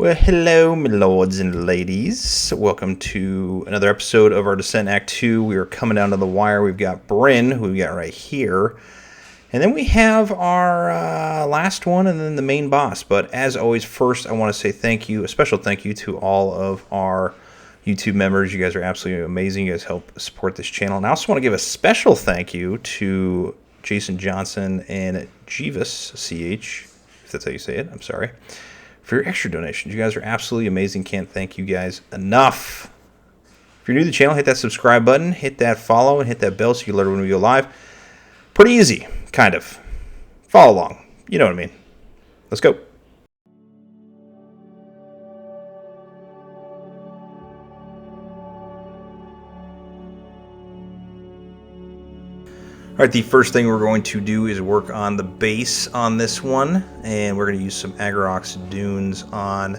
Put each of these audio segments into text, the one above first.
Well, hello, my lords and ladies. Welcome to another episode of our Descent Act 2. We are coming down to the wire. We've got Brynn, who we got right here. And then we have our last one and then the main boss. But as always, first I want to say thank you, a special thank you to all of our YouTube members. You guys are absolutely amazing. You guys help support this channel. And I also want to give a special thank you to Jason Johnson and Jeevis, CH, if that's how you say it. I'm sorry. For your extra donations. You guys are absolutely amazing. Can't thank you guys enough. If you're new to the channel, hit that subscribe button, hit that follow, and hit that bell so you learn when we go live. Pretty easy, kind of. Follow along. You know what I mean. Let's go. All right, the first thing we're going to do is work on the base on this one, and we're going to use some Aggaros Dunes on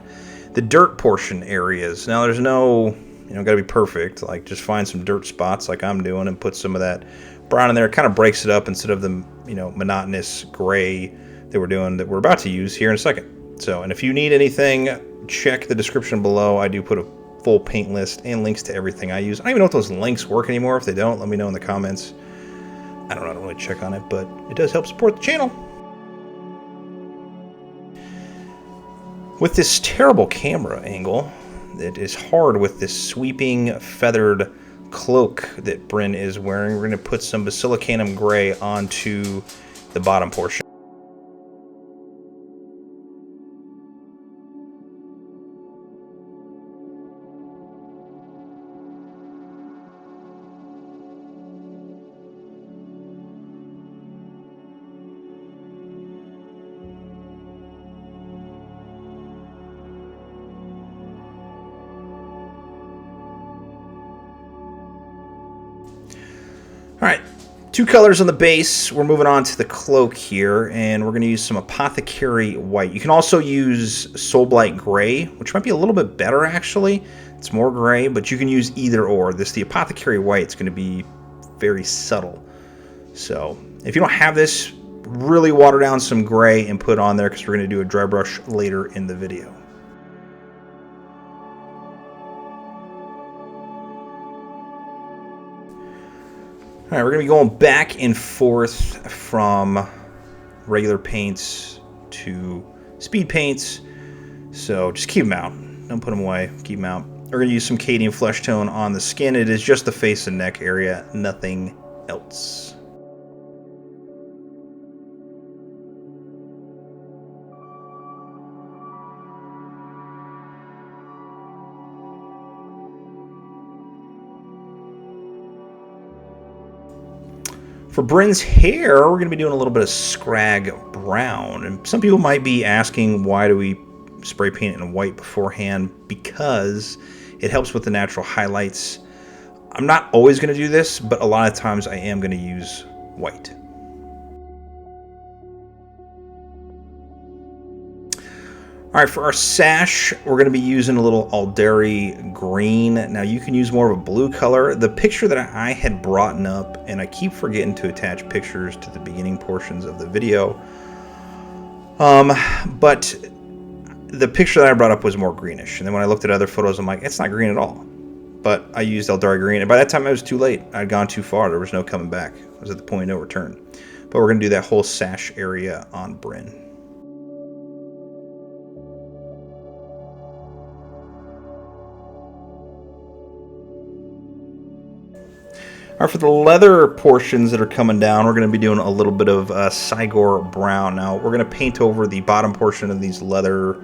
the dirt portion areas. Now, there's no, got to be perfect. Like, just find some dirt spots like I'm doing and put some of that brown in there. It kind of breaks it up instead of the, monotonous gray that we're doing that we're about to use here in a second. So, and if you need anything, check the description below. I do put a full paint list and links to everything I use. I don't even know if those links work anymore. If they don't, let me know in the comments. I don't really check on it, but it does help support the channel. With this terrible camera angle, it is hard with this sweeping feathered cloak that Brynn is wearing. We're going to put some Basilicanum Grey onto the bottom portion. Alright, two colors on the base. We're moving on to the cloak here, and we're going to use some Apothocary White. You can also use Soulblight Grey, which might be a little bit better, actually. It's more gray, but you can use either or. The Apothocary White is going to be very subtle. So, if you don't have this, really water down some gray and put on there, because we're going to do a dry brush later in the video. Alright, we're going to be going back and forth from regular paints to speed paints. So just keep them out. Don't put them away. Keep them out. We're going to use some Cadian Fleshtone on the skin. It is just the face and neck area, nothing else. For Brynn's hair, we're going to be doing a little bit of Skrag Brown. And some people might be asking, why do we spray paint it in white beforehand? Because it helps with the natural highlights. I'm not always going to do this, but a lot of times I am going to use white. Alright, for our sash, we're going to be using a little Aeldari Green. Now, you can use more of a blue color. The picture that I had brought up, and I keep forgetting to attach pictures to the beginning portions of the video, but the picture that I brought up was more greenish. And then when I looked at other photos, I'm like, it's not green at all. But I used Aeldari Green, and by that time it was too late. I'd gone too far. There was no coming back. I was at the point of no return. But we're going to do that whole sash area on Brynn. All right, for the leather portions that are coming down, we're going to be doing a little bit of Cygor Brown. Now, we're going to paint over the bottom portion of these leather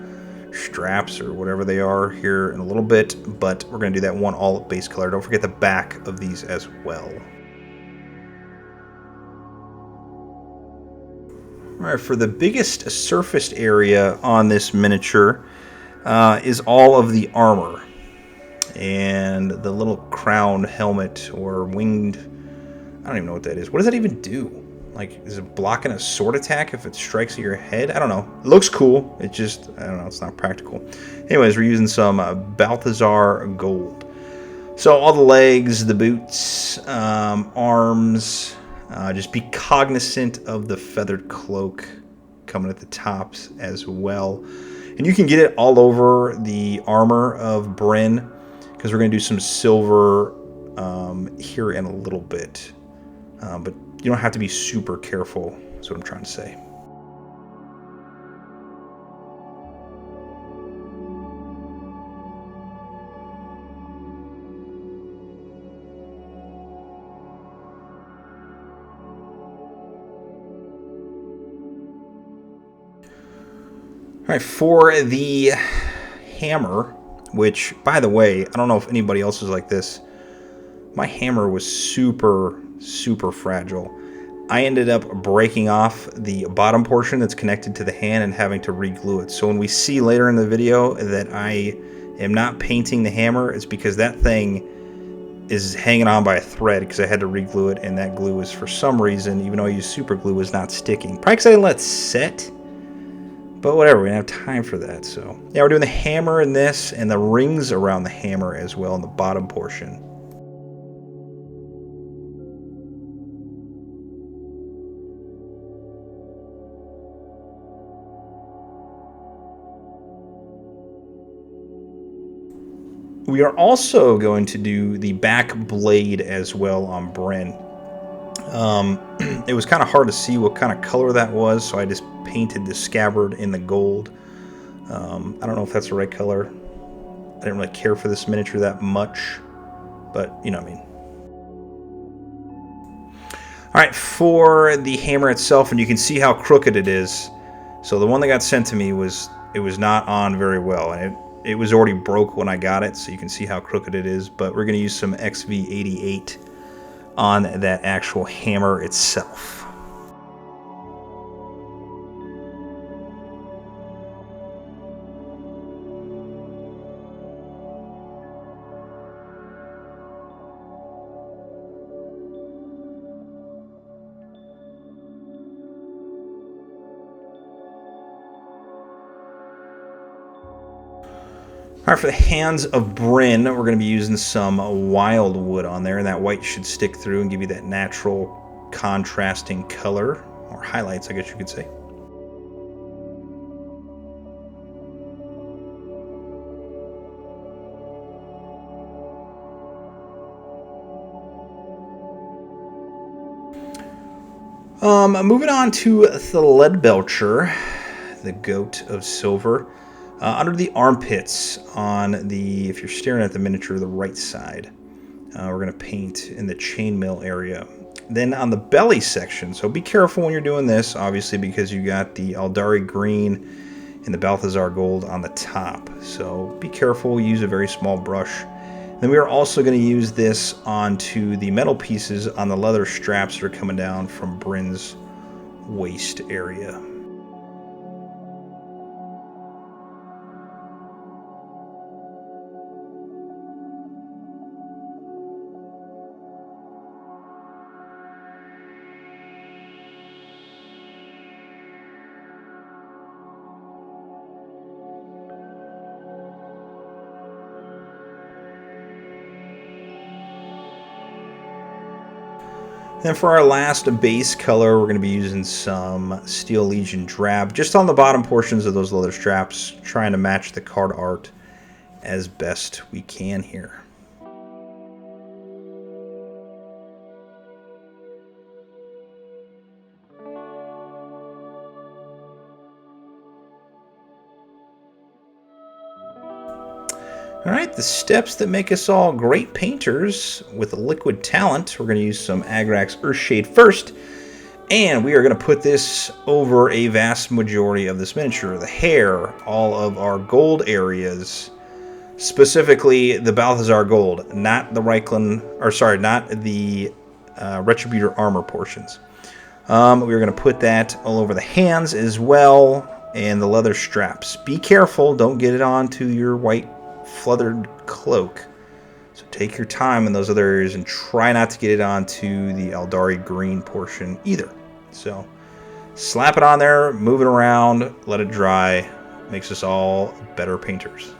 straps or whatever they are here in a little bit, but we're going to do that one all base color. Don't forget the back of these as well. All right, for the biggest surfaced area on this miniature is all of the armor. And the little crown helmet or winged, I don't even know what that is. What does that even do? Like, is it blocking a sword attack if it strikes at your head? I don't know. It looks cool. It just, I don't know, it's not practical. Anyways, we're using some Balthasar Gold. So all the legs, the boots, arms, just be cognizant of the feathered cloak coming at the tops as well. And you can get it all over the armor of Brynn, because we're going to do some silver here in a little bit. But you don't have to be super careful, is what I'm trying to say. All right, for the hammer, which, by the way, I don't know if anybody else is like this. My hammer was super, super fragile. I ended up breaking off the bottom portion that's connected to the hand and having to re-glue it. So when we see later in the video that I am not painting the hammer, it's because that thing is hanging on by a thread because I had to re-glue it, and that glue is, for some reason, even though I used super glue, was not sticking. Probably because I didn't let it set. But whatever, we don't have time for that. So yeah, we're doing the hammer in this and the rings around the hammer as well in the bottom portion. We are also going to do the back blade as well on Brynn. It was kind of hard to see what kind of color that was, so I just painted the scabbard in the gold. I don't know if that's the right color. I didn't really care for this miniature that much, but you know what I mean. All right, for the hammer itself, and you can see how crooked it is. So the one that got sent to me was not on very well, and it was already broke when I got it, so you can see how crooked it is. But we're going to use some XV88 on that actual hammer itself. All right, for the hands of Brynn, we're going to be using some Wyldwood on there, and that white should stick through and give you that natural contrasting color, or highlights, I guess you could say. Moving on to the Leadbelcher, the goat of silver. Under the armpits on the, if you're staring at the miniature, the right side, we're going to paint in the chainmail area. Then on the belly section, so be careful when you're doing this, obviously, because you got the Aeldari Green and the Balthasar Gold on the top. So be careful, use a very small brush. Then we are also going to use this onto the metal pieces on the leather straps that are coming down from Brynn's waist area. Then for our last base color, we're going to be using some Steel Legion Drab, just on the bottom portions of those leather straps, trying to match the card art as best we can here. Alright, the steps that make us all great painters with liquid talent. We're going to use some Agrax Earthshade first, and we are going to put this over a vast majority of this miniature. The hair, all of our gold areas, specifically the Balthasar Gold, not the Reikland, or sorry, not the Retributor Armour portions. We're going to put that all over the hands as well, and the leather straps. Be careful, don't get it onto your white fluttered cloak. So take your time in those other areas and try not to get it onto the Aeldari Green portion either. So slap it on there, move it around, let it dry. Makes us all better painters.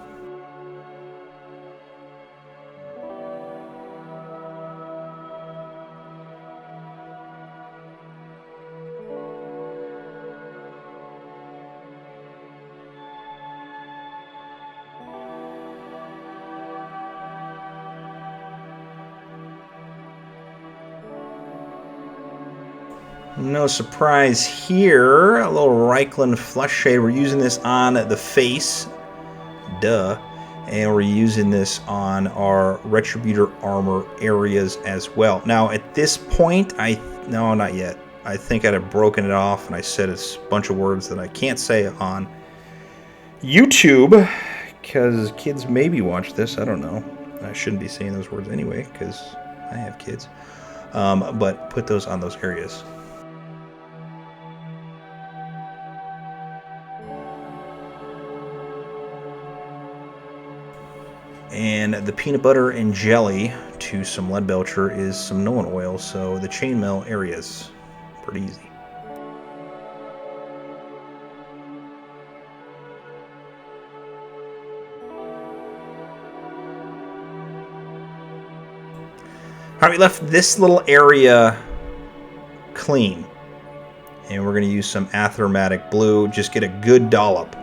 No surprise here. A little Reikland Fleshshade. We're using this on the face. Duh. And we're using this on our Retributor Armour areas as well. Now, at this point, no, not yet. I think I'd have broken it off, and I said a bunch of words that I can't say on YouTube, because kids maybe watch this. I don't know. I shouldn't be saying those words anyway, because I have kids. But put those on those areas. And the peanut butter and jelly to some Leadbelcher is some Nulin Oil, so the chainmail areas. Pretty easy. Alright, we left this little area clean. And we're going to use some Aethermatic Blue. Just get a good dollop.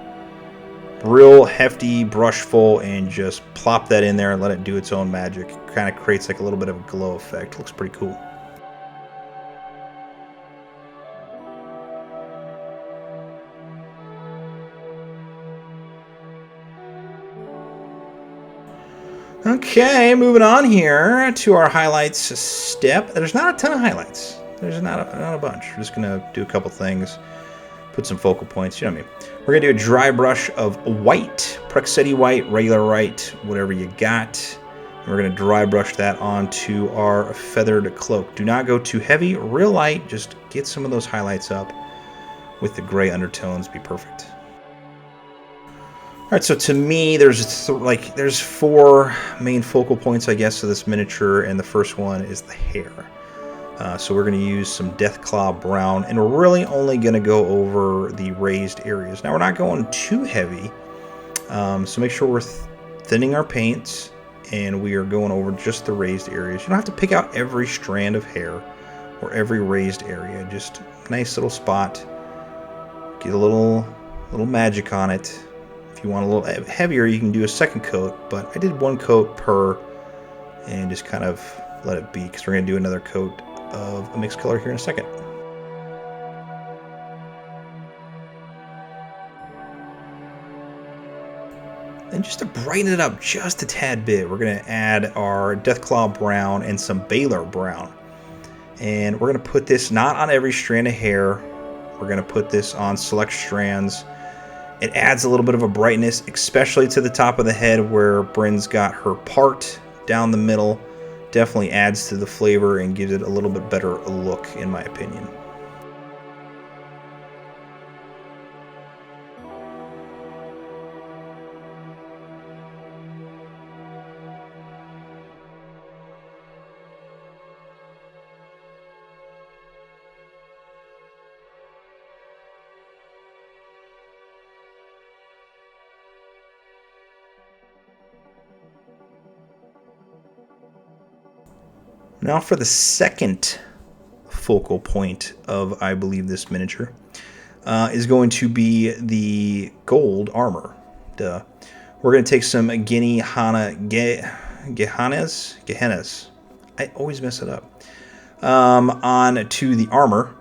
Real hefty brush full, and just plop that in there and let it do its own magic. Kind of creates like a little bit of a glow effect. Looks pretty cool. Okay, moving on here to our highlights step. There's not a ton of highlights. There's not a bunch. We're just going to do a couple things. Put some focal points, you know what I mean. We're going to do a dry brush of white, Apothocary White, regular white, whatever you got. And we're going to dry brush that onto our feathered cloak. Do not go too heavy, real light. Just get some of those highlights up with the gray undertones. Be perfect. All right, so to me, there's four main focal points, I guess, of this miniature, and the first one is the hair. So we're going to use some Deathclaw Brown, and we're really only going to go over the raised areas. Now, we're not going too heavy, so make sure we're thinning our paints, and we are going over just the raised areas. You don't have to pick out every strand of hair or every raised area. Just a nice little spot. Get a little magic on it. If you want a little heavier, you can do a second coat, but I did one coat per, and just kind of let it be, because we're going to do another coat of a mixed color here in a second. And just to brighten it up just a tad bit, we're going to add our Deathclaw Brown and some Baylor Brown. And we're going to put this not on every strand of hair. We're going to put this on select strands. It adds a little bit of a brightness, especially to the top of the head where Brynn's got her part down the middle. Definitely adds to the flavor and gives it a little bit better look, in my opinion. Now for the second focal point of, I believe, this miniature is going to be the gold armor. Duh. We're going to take some Gehennas. I always mess it up. On to the armor,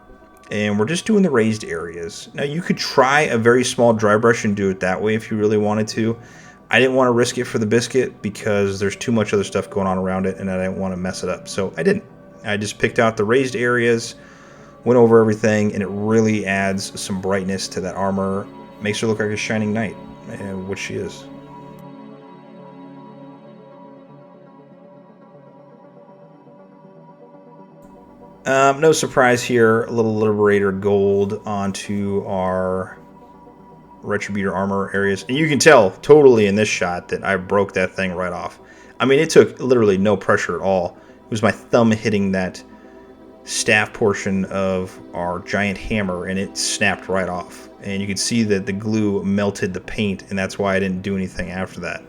and we're just doing the raised areas. Now you could try a very small dry brush and do it that way if you really wanted to. I didn't want to risk it for the biscuit because there's too much other stuff going on around it, and I didn't want to mess it up. So I didn't. I just picked out the raised areas, went over everything, and it really adds some brightness to that armor. Makes her look like a shining knight, which she is. No surprise here, a little Liberator Gold onto our Retributor Armour areas. And you can tell totally in this shot that I broke that thing right off. I mean, it took literally no pressure at all. It was my thumb hitting that staff portion of our giant hammer, and it snapped right off. And you can see that the glue melted the paint, and that's why I didn't do anything after that.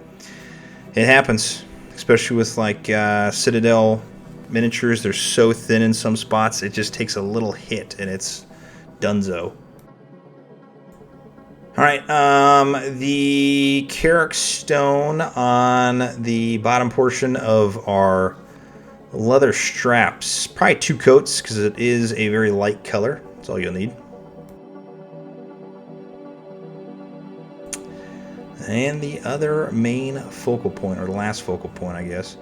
It happens, especially with like Citadel miniatures. They're so thin in some spots, it just takes a little hit, and it's donezo. Alright, the Karak Stone on the bottom portion of our Leather straps. Probably 2 coats because it is a very light color. That's all you'll need. And the other main focal point, or the last focal point, I guess,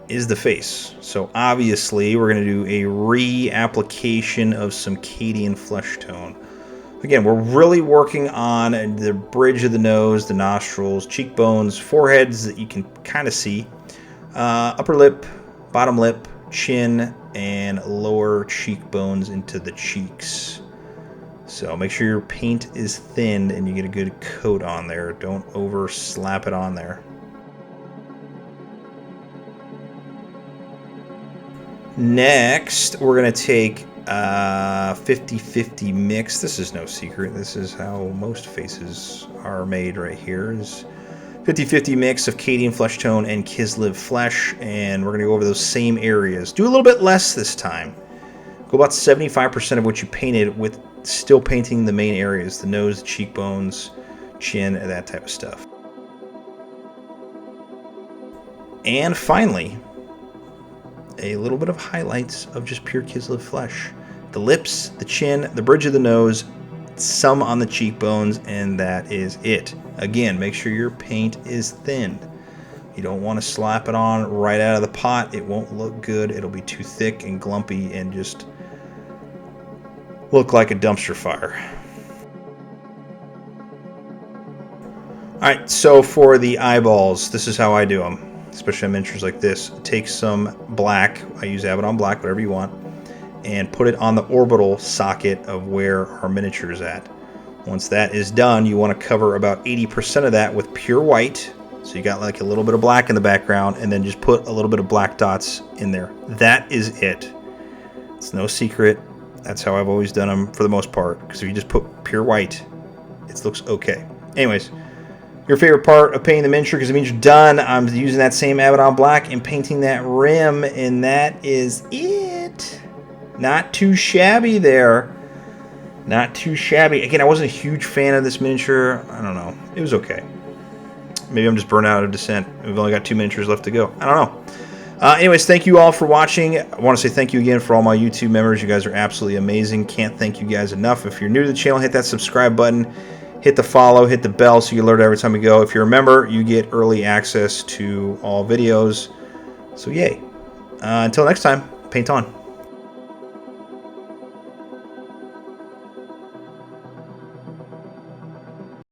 is the face. So obviously we're going to do a re-application of some Cadian Fleshtone. Again, we're really working on the bridge of the nose, the nostrils, cheekbones, foreheads that you can kind of see, upper lip, bottom lip, chin, and lower cheekbones into the cheeks. So make sure your paint is thinned and you get a good coat on there. Don't over slap it on there. Next, we're going to take 50-50 mix. This is no secret. This is how most faces are made right here. Is 50-50 mix of Cadian Fleshtone and Kislev Flesh, and we're going to go over those same areas. Do a little bit less this time. Go about 75% of what you painted with still painting the main areas, the nose, the cheekbones, chin, that type of stuff. And finally, a little bit of highlights of just pure Kislev Flesh. The lips, the chin, the bridge of the nose, some on the cheekbones, and that is it. Again, make sure your paint is thinned. You don't want to slap it on right out of the pot. It won't look good. It'll be too thick and glumpy and just look like a dumpster fire. Alright, so for the eyeballs, this is how I do them, especially on miniatures like this. Take some black, I use Abaddon Black, whatever you want, and put it on the orbital socket of where our miniature is at. Once that is done, you want to cover about 80% of that with pure white. So you got like a little bit of black in the background, and then just put a little bit of black dots in there. That is it. It's no secret. That's how I've always done them for the most part. Because if you just put pure white, it looks okay. Anyways, your favorite part of painting the miniature, because it means you're done. I'm using that same Abaddon Black and painting that rim, and that is it. Not too shabby there. Not too shabby. Again, I wasn't a huge fan of this miniature. I don't know. It was okay. Maybe I'm just burnt out of Descent. We've only got 2 miniatures left to go. I don't know. Anyways, thank you all for watching. I want to say thank you again for all my YouTube members. You guys are absolutely amazing. Can't thank you guys enough. If you're new to the channel, hit that subscribe button. Hit the follow. Hit the bell so you get alerted every time we go. If you're a member, you get early access to all videos. So yay. Until next time, paint on.